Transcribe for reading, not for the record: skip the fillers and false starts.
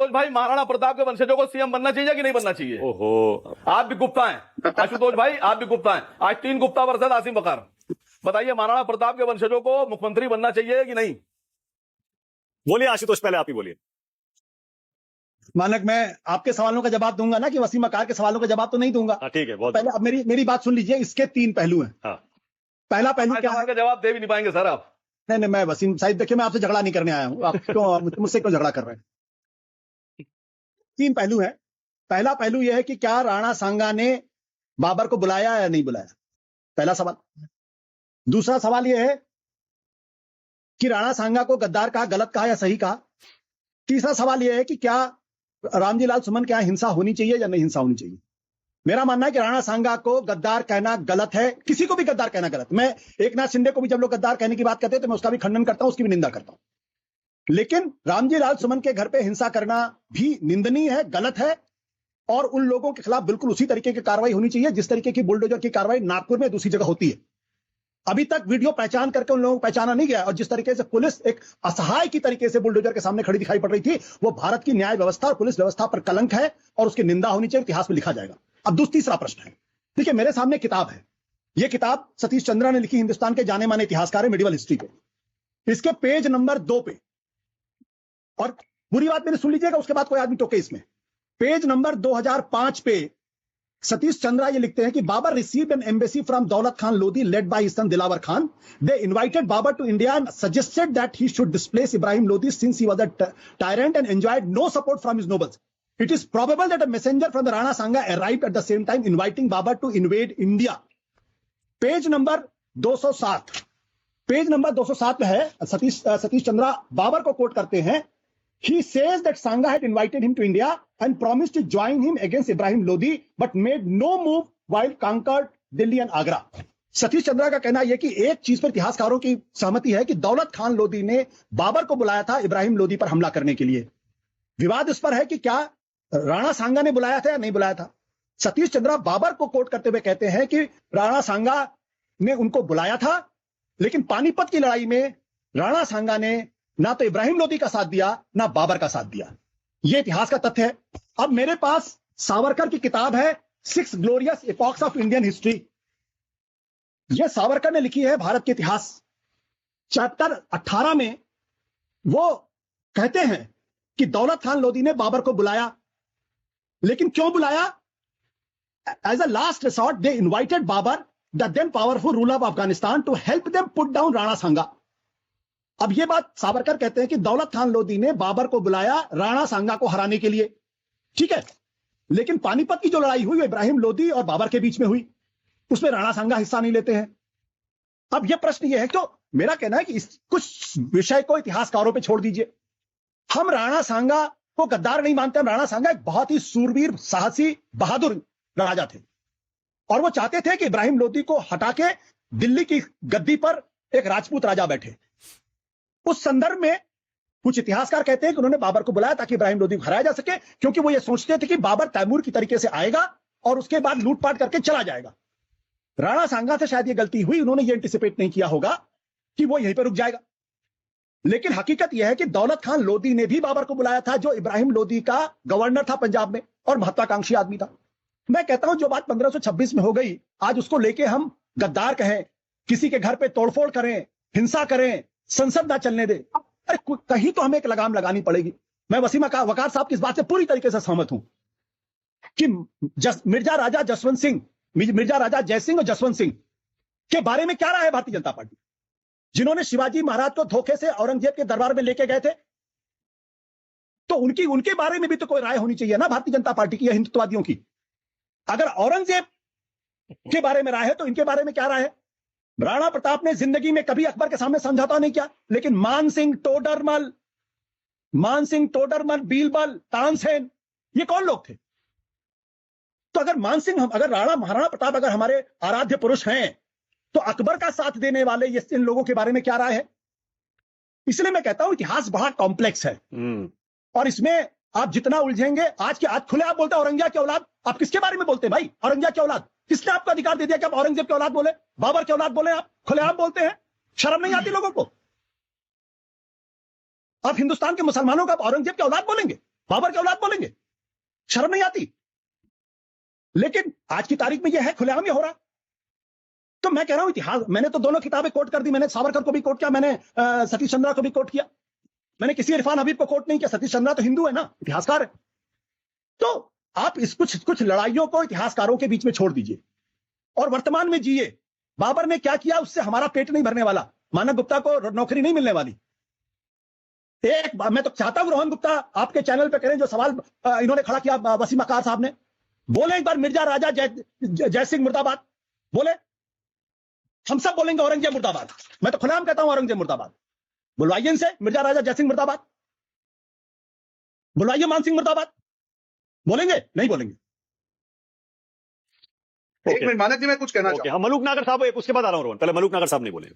आशुतोष भाई, महाराणा प्रताप के वंशजों को सीएम बनना चाहिए कि नहीं बनना चाहिए? ओहो, आप भी गुप्ता हैं आशुतोष भाई, आप भी गुप्ता हैं। आज 3 गुप्ता वर्सेस आसिम बकार। बताइए, महाराणा प्रताप के वंशजों को मुख्यमंत्री बनना चाहिए कि नहीं? बोलिए आशुतोष, पहले आप ही बोलिए। मानक, मैं आपके सवालों का जवाब दूंगा ना कि वसीम अकार के सवालों का जवाब तो नहीं दूंगा। हाँ ठीक है, बहुत पहले अब मेरी बात सुन लीजिए। इसके 3 पहलू हैं। हाँ। पहला पहलू क्या है? का जवाब दे भी नहीं पाएंगे सर आप। नहीं, मैं वसीम साहिब, देखिए, मैं आपसे झगड़ा नहीं करने आया हूं। आप क्यों मुझसे क्यों झगड़ा कर रहे हैं? 3 पहलू है। पहला पहलू यह है कि क्या राणा सांगा ने बाबर को बुलाया या नहीं बुलाया, पहला सवाल। दूसरा सवाल यह है कि राणा सांगा को गद्दार कहा, गलत कहा या सही कहा। तीसरा सवाल यह है कि क्या रामजी लाल सुमन के यहां हिंसा होनी चाहिए या नहीं हिंसा होनी चाहिए। मेरा मानना है कि राणा सांगा को गद्दार कहना गलत है, किसी को भी गद्दार कहना गलत। मैं एकनाथ शिंदे को भी जब लोग गद्दार कहने की बात करते हैं तो मैं उसका भी खंडन करता हूं, उसकी भी निंदा करता हूं। लेकिन रामजी लाल सुमन के घर पे हिंसा करना भी निंदनीय है, गलत है, और उन लोगों के खिलाफ बिल्कुल उसी तरीके की कार्रवाई होनी चाहिए जिस तरीके की बुलडोजर की कार्रवाई नागपुर में दूसरी जगह होती है। अभी तक वीडियो पहचान करके उन लोगों को पहचाना नहीं गया, और जिस तरीके से पुलिस एक असहाय की तरीके से बुलडोजर के सामने खड़ी दिखाई पड़ रही थी, वो भारत की न्याय व्यवस्था और पुलिस व्यवस्था पर कलंक है और उसकी निंदा होनी चाहिए, इतिहास में लिखा जाएगा। अब तीसरा प्रश्न है। देखिए, मेरे सामने किताब है। यह किताब सतीश चंद्रा ने लिखी, हिंदुस्तान के जाने माने इतिहासकार है, मिडिवल हिस्ट्री पे। इसके पेज नंबर 2 पे, और बुरी बात मेरे सुन लीजिएगा, उसके बाद कोई आदमी टोके इसमें। पेज नंबर 2005 पे सतीश चंद्रा ये लिखते हैं कि Babur received an embassy from Daulat Khan Lodi led by his son Dilawar Khan. They invited Babur to India and suggested that he should displace Ibrahim Lodi since he was a tyrant and enjoyed no support from his nobles. It is probable that a messenger from the Rana Sangha arrived at the same time inviting Babar to invade India. Page number 207, page number 207 में है, सतीश चंद्रा बाबर को coat करते हैं। He says that Sangha had invited him to India and promised to join him against Ibrahim Lodi, but made no move while conquered Delhi and Agra. Satish Chandra का कहना यह कि एक चीज पर इतिहासकारों की सहमति है कि दौलत खान लोधी ने बाबर को बुलाया था इब्राहिम लोधी पर हमला करने के लिए। विवाद इस पर है कि क्या राणा सांगा ने बुलाया था या नहीं बुलाया था। सतीश चंद्रा बाबर को कोट करते हुए कहते हैं कि राणा सांगा ने उनको बुलाया था, लेकिन पानीपत की लड़ाई में राणा सांगा ने ना तो इब्राहिम लोधी का साथ दिया ना बाबर का साथ दिया। यह इतिहास का तथ्य है। अब मेरे पास सावरकर की किताब है, 6 glorious epochs of Indian history. यह सावरकर ने लिखी है, भारत के इतिहास। चैप्टर 18 में वो कहते हैं कि दौलत खान लोधी ने बाबर को बुलाया, लेकिन क्यों बुलाया? As a last resort they invited Babur, the then powerful ruler of Afghanistan, to help them put down Rana Sanga. अब यह बात सावरकर कहते हैं कि दौलत खान लोधी ने बाबर को बुलाया राणा सांगा को हराने के लिए, ठीक है, लेकिन पानीपत की जो लड़ाई हुई वो इब्राहिम लोधी और बाबर के बीच में हुई, उसमें राणा सांगा हिस्सा नहीं लेते हैं। अब यह प्रश्न यह है, तो मेरा कहना है कि कुछ विषय को इतिहासकारों पर छोड़ दीजिए। हम राणा सांगा को गद्दार नहीं मानते। राणा सांगा एक बहुत ही सूरवीर, साहसी, बहादुर राजा थे, और वो चाहते थे कि इब्राहिम लोधी को हटा के दिल्ली की गद्दी पर एक राजपूत राजा बैठे। उस संदर्भ में कुछ इतिहासकार कहते हैं कि उन्होंने बाबर को बुलाया ताकि इब्राहिम लोधी को हराया जा सके, क्योंकि वो ये सोचते थे कि बाबर तैमूर की तरीके से आएगा और उसके बाद लूटपाट करके चला जाएगा। राणा सांगा से शायद ये गलती हुई, उन्होंने ये एंटिसिपेट नहीं किया होगा कि वो यहीं पर रुक जाएगा। लेकिन हकीकत यह है कि दौलत खान लोधी ने भी बाबर को बुलाया था, जो इब्राहिम लोधी का गवर्नर था पंजाब में और महत्वाकांक्षी आदमी था। मैं कहता हूं जो बात 1526 में हो गई, आज उसको लेके हम गद्दार कहें, किसी के घर पे तोड़फोड़ करें, हिंसा करें, संसद ना चलने दे, अरे कहीं तो हमें एक लगाम लगानी पड़ेगी। मैं वसीम वकार साहब की इस बात से पूरी तरीके से सहमत हूं कि मिर्जा राजा जसवंत सिंह, मिर्जा राजा जयसिंह और जसवंत सिंह के बारे में क्या राय है भारतीय जनता पार्टी, जिन्होंने शिवाजी महाराज को धोखे से औरंगजेब के दरबार में लेके गए थे? तो उनके बारे में भी तो कोई राय होनी चाहिए ना भारतीय जनता पार्टी की या हिंदुत्ववादियों की। अगर औरंगजेब के बारे में राय है तो इनके बारे में क्या राय है? राणा प्रताप ने जिंदगी में कभी अकबर के सामने समझौता नहीं किया, लेकिन मानसिंह टोडरमल, बीरबल, तानसेन, ये कौन लोग थे? तो अगर राणा महाराणा प्रताप अगर हमारे आराध्य पुरुष हैं, तो अकबर का साथ देने वाले इन लोगों के बारे में क्या राय है? इसलिए मैं कहता हूं इतिहास बड़ा कॉम्प्लेक्स है, और इसमें आप जितना उलझेंगे, आज खुले आप बोलते हैं औरंगजेब की औलाद। आप किसके बारे में बोलते हैं भाई? औरंगजेब की औलाद। किसने आपको अधिकार दे दिया कि आप औरंगजेब की औलाद बोले, बाबर की औलाद बोले? आप खुलेआम बोलते हैं, शर्म नहीं आती लोगों को? आप हिंदुस्तान के मुसलमानों का आप औरंगजेब की औलाद बोलेंगे? बाबर के औलाद बोलेंगे? शर्म नहीं आती? लेकिन आज की तारीख में यह है, खुलेआम ये हो रहा। तो मैं कह रहा हूं इतिहास, मैंने तो दोनों किताबें कोट कर दी, मैंने सावरकर को भी कोट किया, मैंने सतीश चंद्रा को भी कोट किया, मैंने किसी इरफान हबीब को कोट नहीं किया। सतीश चंद्रा तो हिंदू है ना, इतिहासकार है। तो आप इस कुछ लड़ाइयों को इतिहासकारों के बीच में छोड़ दीजिए और वर्तमान में जिए। बाबर ने क्या किया, उससे हमारा पेट नहीं भरने वाला, मानव गुप्ता को नौकरी नहीं मिलने वाली। मैं तो चाहता हूं रोहन गुप्ता आपके चैनल पे करें जो सवाल इन्होंने खड़ा किया, वसीम अकार साहब ने, बोले एक बार मिर्जा राजा जय सिंह मुर्दाबाद बोले। हम सब बोलेंगे औरंगजेब मुर्दाबाद। मैं तो खुलेआम कहता हूं औरंगजेब मुर्दाबाद। बुलवाइए इनसे, मिर्जा राजा जय सिंह मुर्दाबाद, बुलवाइए मान सिंह मुर्दाबाद। बोलेंगे? नहीं बोलेंगे। एक मिनट मानक जी, मैं कुछ कहना चाहूंगा। हाँ, मलूक नागर साहब, उसके बाद आ रहा हूं रोहन, पहले मलूक नागर साहब नहीं बोले।